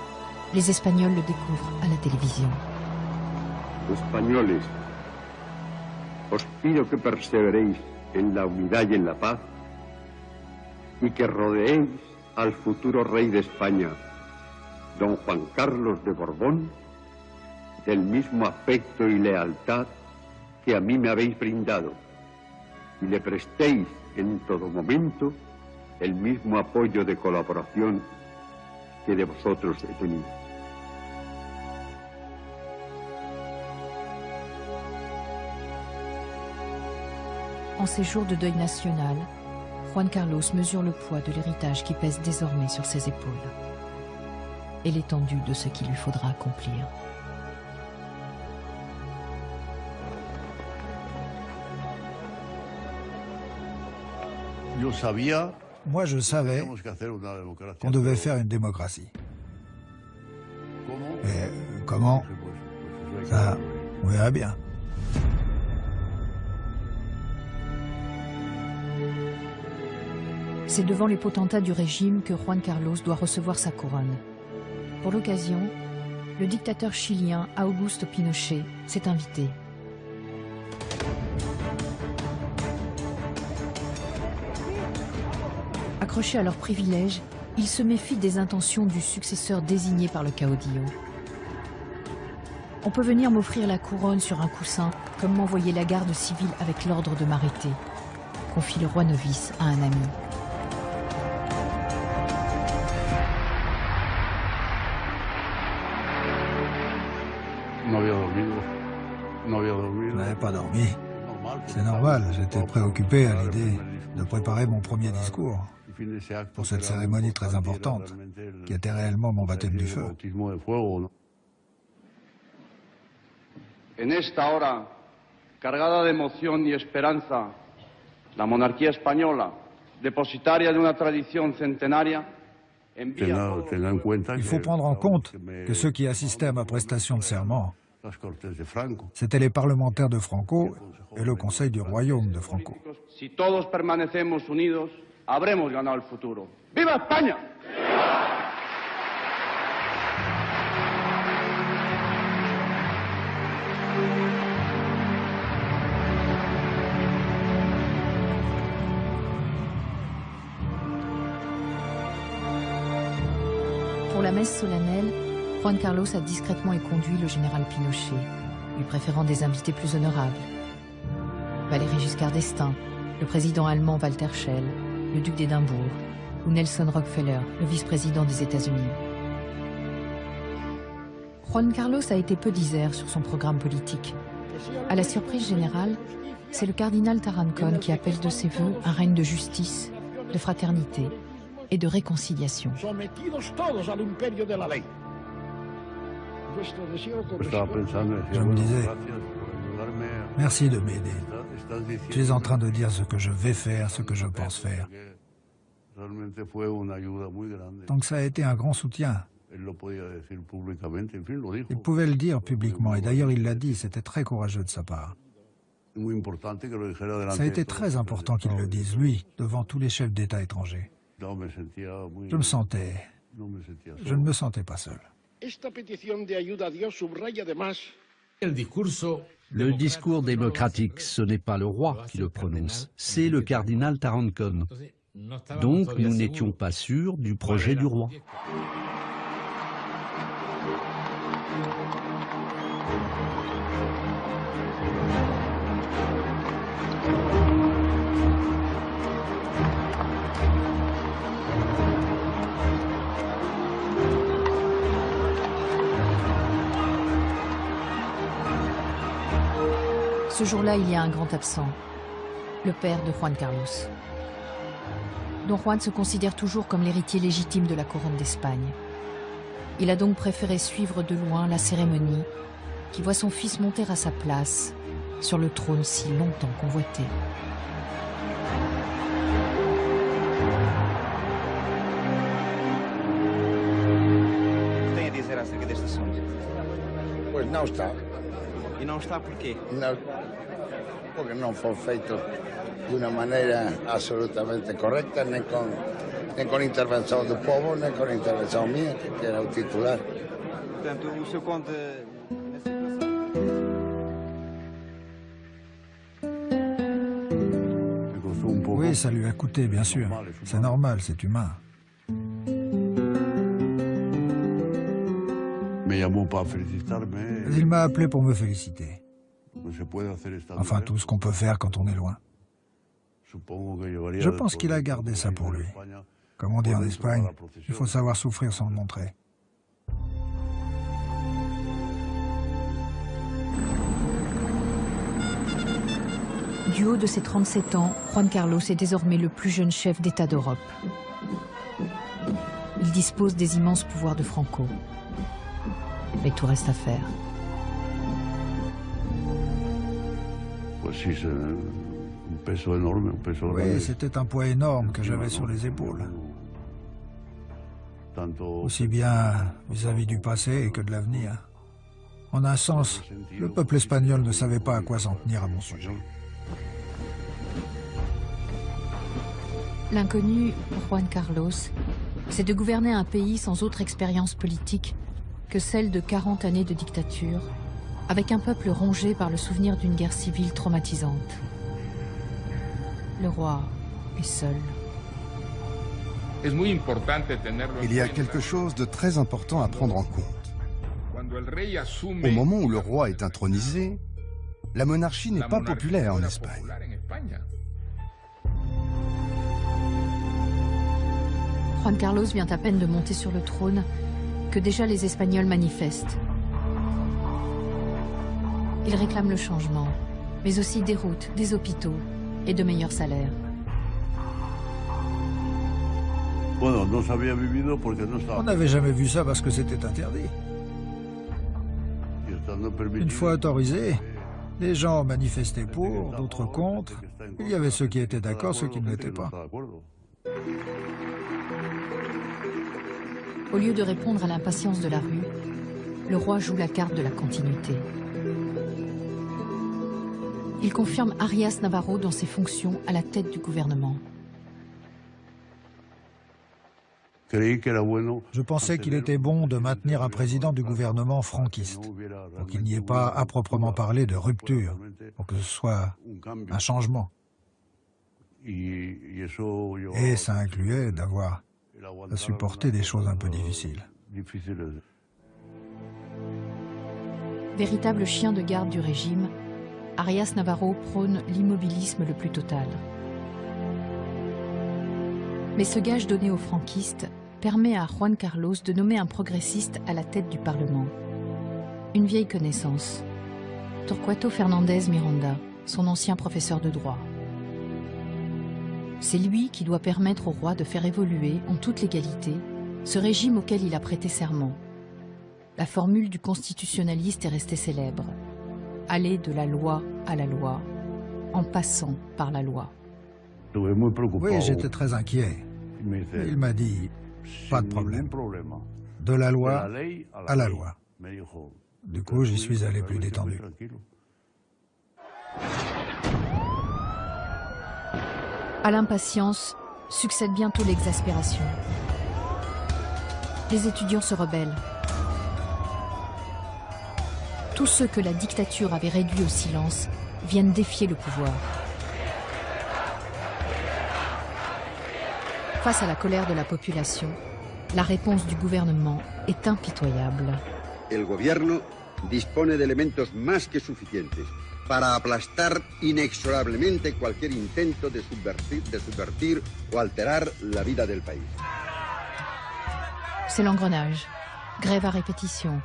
Speaker 2: les Espagnols le découvrent à la télévision.
Speaker 13: Españoles, os pido que perseveréis en la unidad y en la paz y que rodeéis al futuro rey de España, don Juan Carlos de Borbón, del mismo afecto y lealtad que a mí me habéis brindado, y le prestéis en todo momento el mismo apoyo de colaboración que de vosotros he tenido.
Speaker 2: En ces jours de deuil national, Juan Carlos mesure le poids de l'héritage qui pèse désormais sur ses épaules et l'étendue de ce qu'il lui faudra accomplir.
Speaker 1: Moi, je savais qu'on devait faire une démocratie. Mais comment? Ça, on verra bien.
Speaker 2: C'est devant les potentats du régime que Juan Carlos doit recevoir sa couronne. Pour l'occasion, le dictateur chilien Augusto Pinochet s'est invité. Accrochés à leurs privilèges, ils se méfient des intentions du successeur désigné par le caudillo. On peut venir m'offrir la couronne sur un coussin, comme m'envoyer la garde civile avec l'ordre de m'arrêter, confie le roi novice à un ami.
Speaker 1: Je n'avais pas dormi. C'est normal, j'étais préoccupé à l'idée de préparer mon premier discours pour cette cérémonie très importante, qui était réellement mon baptême du feu.
Speaker 8: En esta hora, cargada de emoción y esperanza, la monarquía española, depositaria de una tradición centenaria,
Speaker 1: il faut prendre en compte que ceux qui assistaient à ma prestation de serment, c'étaient les parlementaires de Franco et le Conseil du Royaume de Franco.
Speaker 8: Si todos permanecemos unidos, habremos ganado el futuro. ¡Viva España!
Speaker 2: Pour la messe solennelle, Juan Carlos a discrètement éconduit le général Pinochet, lui préférant des invités plus honorables. Valéry Giscard d'Estaing, le président allemand Walter Scheel, le duc d'Édimbourg, ou Nelson Rockefeller, le vice-président des États-Unis. Juan Carlos a été peu disert sur son programme politique. À la surprise générale, c'est le cardinal Tarancón qui appelle de ses vœux un règne de justice, de fraternité et de réconciliation.
Speaker 1: Je me disais, merci de m'aider. Tu es en train de dire ce que je vais faire, ce que je pense faire. Donc ça a été un grand soutien. Il pouvait le dire publiquement, et d'ailleurs il l'a dit, c'était très courageux de sa part. Ça a été très important qu'il le dise, lui, devant tous les chefs d'État étrangers. Je ne me sentais pas seul.
Speaker 9: Le discours démocratique, ce n'est pas le roi qui le prononce, c'est le cardinal Tarancón. Donc nous n'étions pas sûrs du projet du roi.
Speaker 2: Ce jour-là, il y a un grand absent, le père de Juan Carlos. Don Juan se considère toujours comme l'héritier légitime de la couronne d'Espagne. Il a donc préféré suivre de loin la cérémonie qui voit son fils monter à sa place sur le trône si longtemps convoité.
Speaker 14: Tem a dizer acerca deste assunto?
Speaker 15: Pois não está.
Speaker 14: E não está porquê?
Speaker 15: Não, porque não foi feito de uma maneira absolutamente correta, nem com intervenção do povo, nem com intervenção minha, que era o titular.
Speaker 14: Portanto, o seu conde...
Speaker 1: Oui, ça lui a coûté, bien sûr. C'est normal, c'est humain. Il m'a appelé pour me féliciter. Enfin, tout ce qu'on peut faire quand on est loin. Je pense qu'il a gardé ça pour lui. Comme on dit en Espagne, il faut savoir souffrir sans le montrer.
Speaker 2: Du haut de ses 37 ans, Juan Carlos est désormais le plus jeune chef d'État d'Europe. Il dispose des immenses pouvoirs de Franco. Mais tout reste à faire.
Speaker 1: Oui, c'était un poids énorme que j'avais sur les épaules. Aussi bien vis-à-vis du passé que de l'avenir. En un sens, le peuple espagnol ne savait pas à quoi s'en tenir à mon sujet.
Speaker 2: L'inconnu pour Juan Carlos, c'est de gouverner un pays sans autre expérience politique que celle de 40 années de dictature, avec un peuple rongé par le souvenir d'une guerre civile traumatisante. Le roi est seul.
Speaker 5: Il y a quelque chose de très important à prendre en compte. Au moment où le roi est intronisé, la monarchie n'est pas populaire en Espagne.
Speaker 2: Juan Carlos vient à peine de monter sur le trône que déjà les Espagnols manifestent. Ils réclament le changement, mais aussi des routes, des hôpitaux et de meilleurs salaires.
Speaker 1: On n'avait jamais vu ça parce que c'était interdit. Une fois autorisé, les gens manifestaient pour, d'autres contre. Il y avait ceux qui étaient d'accord, ceux qui ne l'étaient pas.
Speaker 2: Au lieu de répondre à l'impatience de la rue, le roi joue la carte de la continuité. Il confirme Arias Navarro dans ses fonctions à la tête du gouvernement.
Speaker 1: Je pensais qu'il était bon de maintenir un président du gouvernement franquiste, pour qu'il n'y ait pas à proprement parler de rupture, pour que ce soit un changement. Et ça incluait d'avoir à supporter des choses un peu difficiles.
Speaker 2: Véritable chien de garde du régime, Arias Navarro prône l'immobilisme le plus total. Mais ce gage donné aux franquistes permet à Juan Carlos de nommer un progressiste à la tête du Parlement. Une vieille connaissance, Torquato Fernández Miranda, son ancien professeur de droit. C'est lui qui doit permettre au roi de faire évoluer, en toute légalité, ce régime auquel il a prêté serment. La formule du constitutionnaliste est restée célèbre. Aller de la loi à la loi, en passant par la loi.
Speaker 1: Oui, j'étais très inquiet. Il m'a dit, pas de problème. De la loi à la loi. Du coup, j'y suis allé plus détendu.
Speaker 2: À l'impatience succède bientôt l'exaspération. Les étudiants se rebellent. Tous ceux que la dictature avait réduits au silence viennent défier le pouvoir. Face à la colère de la population, la réponse du gouvernement est impitoyable.
Speaker 16: El gobierno dispone de elementos más que suficientes para aplastar inexorablemente cualquier intento de subvertir o alterar la vida del país.
Speaker 2: C'est l'engrenage. Grève à répétition,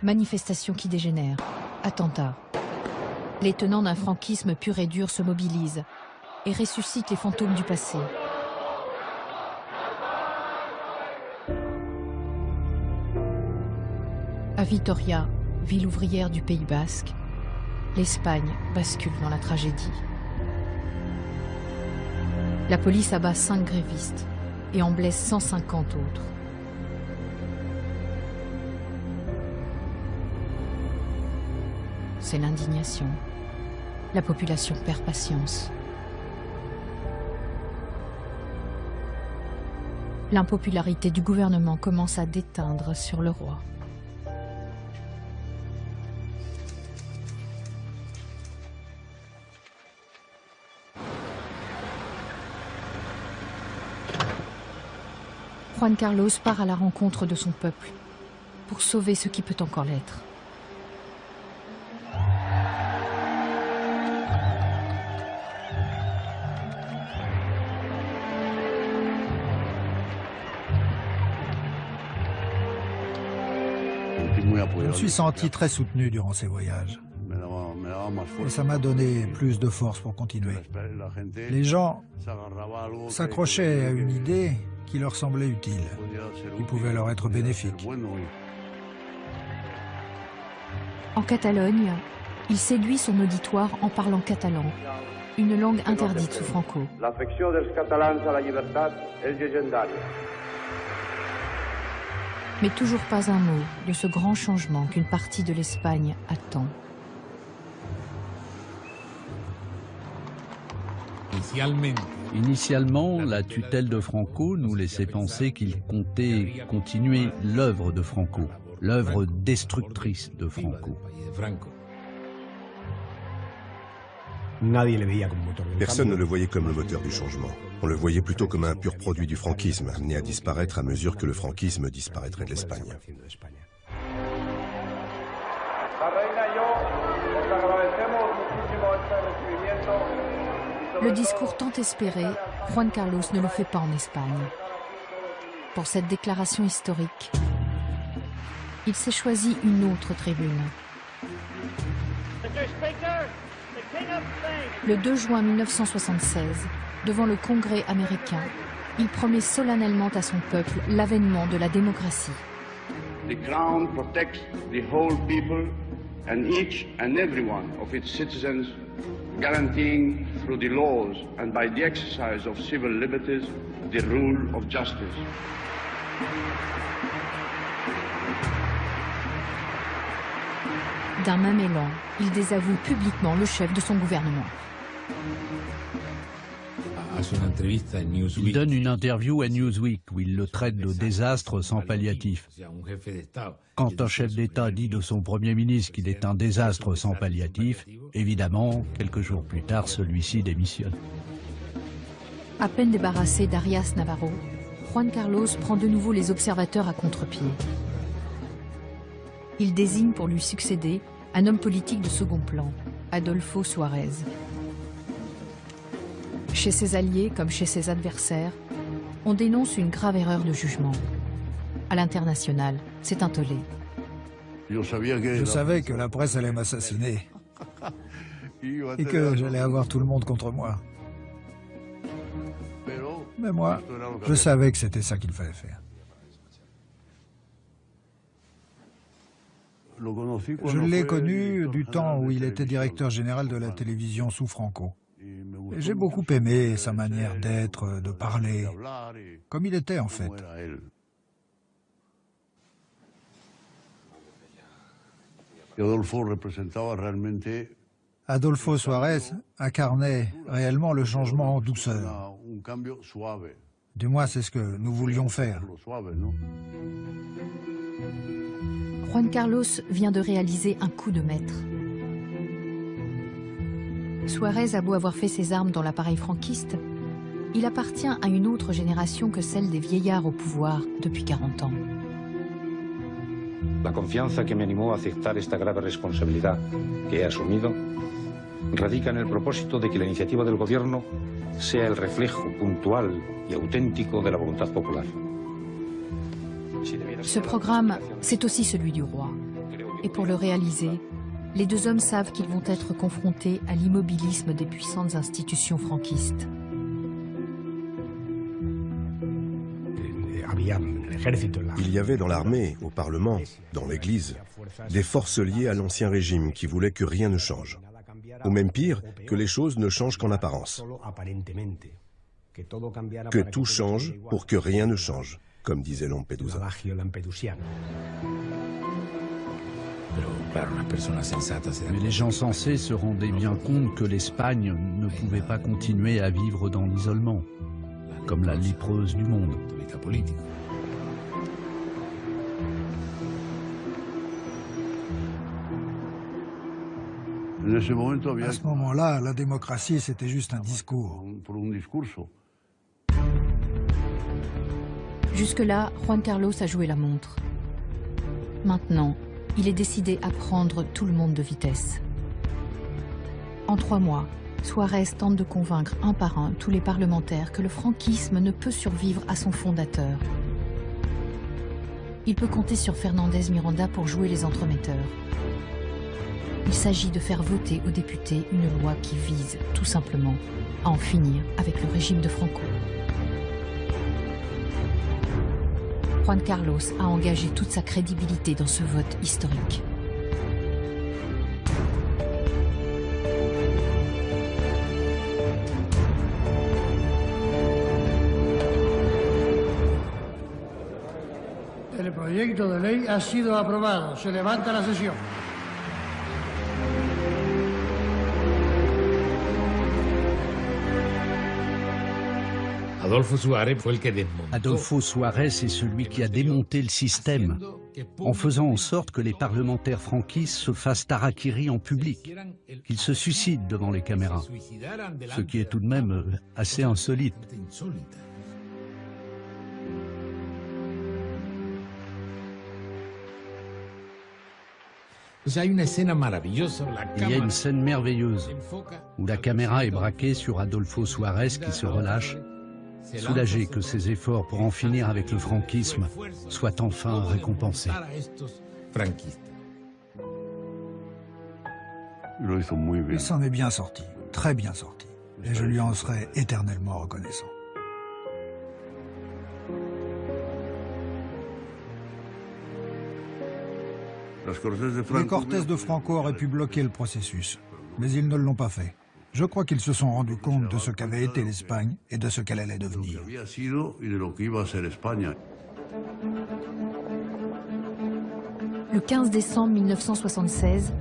Speaker 2: manifestations qui dégénèrent, attentats. Les tenants d'un franquisme pur et dur se mobilisent et ressuscitent les fantômes du passé. À Vitoria, ville ouvrière du Pays basque, l'Espagne bascule dans la tragédie. La police abat 5 grévistes et en blesse 150 autres. C'est l'indignation. La population perd patience. L'impopularité du gouvernement commence à déteindre sur le roi. Juan Carlos part à la rencontre de son peuple pour sauver ce qui peut encore l'être.
Speaker 1: Je me suis senti très soutenu durant ces voyages. Et ça m'a donné plus de force pour continuer. Les gens s'accrochaient à une idée qui leur semblait utile, qui pouvait leur être bénéfique.
Speaker 2: En Catalogne, il séduit son auditoire en parlant catalan, une langue interdite sous Franco.
Speaker 8: L'afecció dels catalans a la llibertat és llegendària.
Speaker 2: Mais toujours pas un mot de ce grand changement qu'une partie de l'Espagne attend.
Speaker 9: Initialement, la tutelle de Franco nous laissait penser qu'il comptait continuer l'œuvre de Franco, l'œuvre destructrice de Franco.
Speaker 10: Personne ne le voyait comme le moteur du changement. On le voyait plutôt comme un pur produit du franquisme, amené à disparaître à mesure que le franquisme disparaîtrait de l'Espagne.
Speaker 2: Le discours tant espéré, Juan Carlos ne le fait pas en Espagne. Pour cette déclaration historique, il s'est choisi une autre tribune. Le 2 juin 1976, devant le Congrès américain, il promet solennellement à son peuple l'avènement de la démocratie.
Speaker 8: The Crown protects the whole people and each and every one of its citizens, guaranteeing through the laws and by the exercise of civil liberties the rule of justice.
Speaker 2: D'un même élan, il désavoue publiquement le chef de son gouvernement.
Speaker 9: Il donne une interview à Newsweek où il le traite de désastre sans palliatif. Quand un chef d'État dit de son Premier ministre qu'il est un désastre sans palliatif, évidemment, quelques jours plus tard, celui-ci démissionne.
Speaker 2: À peine débarrassé d'Arias Navarro, Juan Carlos prend de nouveau les observateurs à contre-pied. Il désigne pour lui succéder un homme politique de second plan, Adolfo Suárez. Chez ses alliés comme chez ses adversaires, on dénonce une grave erreur de jugement. À l'international, c'est un tollé.
Speaker 1: Je savais que la presse allait m'assassiner et que j'allais avoir tout le monde contre moi. Mais moi, je savais que c'était ça qu'il fallait faire. Je l'ai connu du temps où il était directeur général de la télévision sous Franco. Et j'ai beaucoup aimé sa manière d'être, de parler, comme il était en fait. Adolfo Suárez incarnait réellement le changement en douceur. Du moins, c'est ce que nous voulions faire.
Speaker 2: Juan Carlos vient de réaliser un coup de maître. Suárez a beau avoir fait ses armes dans l'appareil franquiste, il appartient à une autre génération que celle des vieillards au pouvoir depuis 40 ans.
Speaker 17: La confianza que me animó a aceptar esta grave responsabilidad que he asumido radica en el propósito de que la iniciativa del gobierno sea el reflejo puntual y auténtico de la voluntad popular.
Speaker 2: Ce programme, c'est aussi celui du roi. Et pour le réaliser, les deux hommes savent qu'ils vont être confrontés à l'immobilisme des puissantes institutions franquistes.
Speaker 10: Il y avait dans l'armée, au Parlement, dans l'Église, des forces liées à l'ancien régime qui voulaient que rien ne change. Ou même pire, que les choses ne changent qu'en apparence. Que tout change pour que rien ne change, comme disait Lampedusa.
Speaker 9: Mais les gens sensés se rendaient bien compte que l'Espagne ne pouvait pas continuer à vivre dans l'isolement, comme la lépreuse du monde.
Speaker 1: À ce moment-là, la démocratie, c'était juste un discours.
Speaker 2: Jusque-là, Juan Carlos a joué la montre. Maintenant, il est décidé à prendre tout le monde de vitesse. En 3 mois, Suárez tente de convaincre un par un tous les parlementaires que le franquisme ne peut survivre à son fondateur. Il peut compter sur Fernández Miranda pour jouer les entremetteurs. Il s'agit de faire voter aux députés une loi qui vise, tout simplement, à en finir avec le régime de Franco. Juan Carlos a engagé toute sa crédibilité dans ce vote historique.
Speaker 7: El proyecto de ley ha sido aprobado. Se levanta la sesión.
Speaker 9: Adolfo Suárez est celui qui a démonté le système en faisant en sorte que les parlementaires franquistes se fassent harakiri en public, qu'ils se suicident devant les caméras, ce qui est tout de même assez insolite. Il y a une scène merveilleuse où la caméra est braquée sur Adolfo Suárez qui se relâche, soulagé que ses efforts pour en finir avec le franquisme soient enfin récompensés.
Speaker 1: Il s'en est bien sorti, très bien sorti, et je lui en serai éternellement reconnaissant. Les Cortés de Franco auraient pu bloquer le processus, mais ils ne l'ont pas fait. Je crois qu'ils se sont rendus compte de ce qu'avait été l'Espagne et de ce qu'elle allait devenir.
Speaker 2: Le 15 décembre 1976,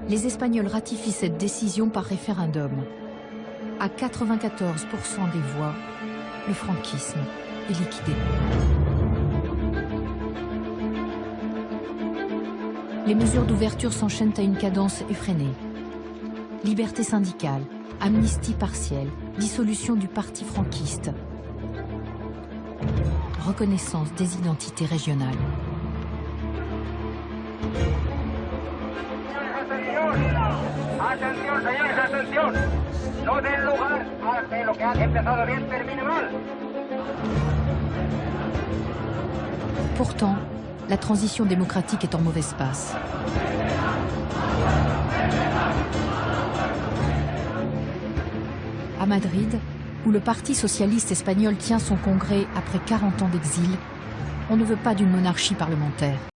Speaker 2: les Espagnols ratifient cette décision par référendum. À 94% des voix, le franquisme est liquidé. Les mesures d'ouverture s'enchaînent à une cadence effrénée. Liberté syndicale, amnistie partielle, dissolution du parti franquiste, reconnaissance des identités régionales.
Speaker 18: Atención, señores, atención. No den lugar a que lo que ha empezado bien termine mal.
Speaker 2: Pourtant, la transition démocratique est en mauvaise passe. À Madrid, où le Parti socialiste espagnol tient son congrès après 40 ans d'exil, on ne veut pas d'une monarchie parlementaire.